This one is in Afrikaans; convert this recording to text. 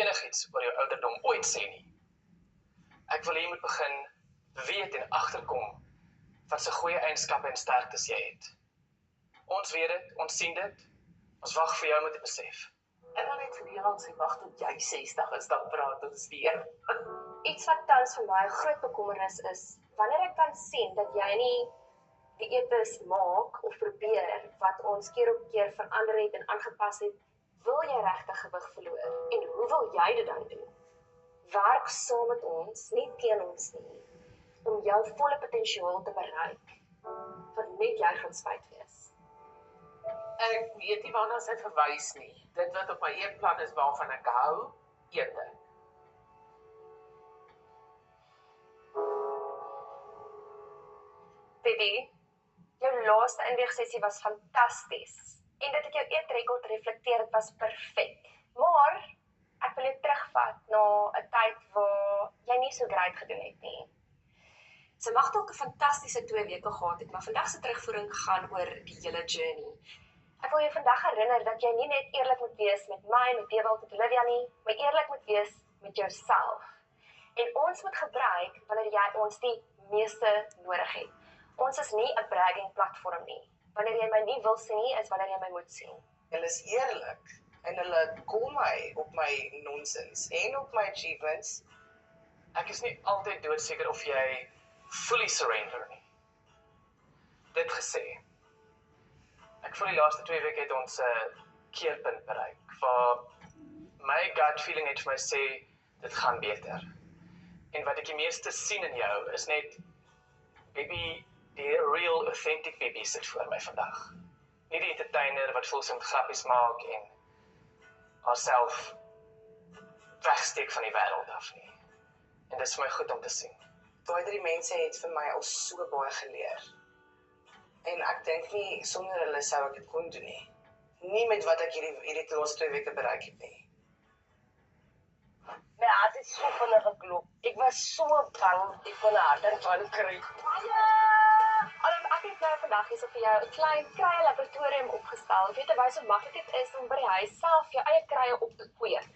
enigiets oor jou ouderdom ooit sê nie. Ek wil jy moet begin weet en agterkom wat se goeie eienskappe en sterktes jy het. Ons weet dit, ons sien dit, ons wag vir jou om dit te besef. En dan net vir Leon sê, wag tot jy 60 is, dan praat ons weer. Iets wat tans vir my 'n groot bekommernis is, wanneer ek kan sien dat jy nie dieetes maak of probeer wat ons keer op keer verander het en aangepas het, wil jy regtig gewig verloor? En hoe wil jy dit dan doen? Werk saam met ons, nie teen ons nie, om jou volle potensiaal te bereik, want net jy gaan spyt wees. Ek weet nie waarna sy verwys nie. Dit wat op my eetplan is waarvan ek hou, eet ek. Teddy, jou laaste inweegsessie was fantasties. En dit het jou eetrekord reflekteer, dit was perfek. Maar ek wil jou terugvat na 'n tyd waar jy nie so great gedoen het nie. Sy mag dalk 'n fantastiese 2 weke gehad het, maar vandag se terugvoering gaan oor die hele journey. Ek wil jou vandag herinner dat jy nie net eerlik moet wees met my, met Ewald, met Olivia nie, maar eerlik moet wees met jouself. En ons moet gebruik wanneer jy ons die meeste nodig het. Ons is nie 'n bragging platform nie. Wanneer jy my nie wil sien nie, is wanneer jy my moet sien. Hulle is eerlik en hulle kom my op my nonsens en op my achievements. Ek is nie altyd doodseker of jy fully surrender nie. Dit gesê, ek voel die laaste 2 weke het ons 'n keerpunt bereik, waar my gut feeling het vir my sê, dit gaan beter. En wat ek die meeste sien in jou, is net, baby, die real, authentic baby sit voor my vandag. Nie die entertainer wat voel sy moet grappies maak en haarself wegsteek van die wêreld af nie. En dit is vir my goed om te sien. Daai 3 mense het vir my al so baie geleer. En ek dink nie sonder hulle sou ek dit kon doen nie. Nie met wat ek hierdie laaste 2 weke bereik het nie. My hart het so vinnig geklop. Ek was so bang ek kon 'n hartaanval kry. Ek het nou vandag hier so vir jou 'n klein krye laboratorium opgestel. Weet jy hoe maklik dit is om by die huis self jou eie krye op te kweek.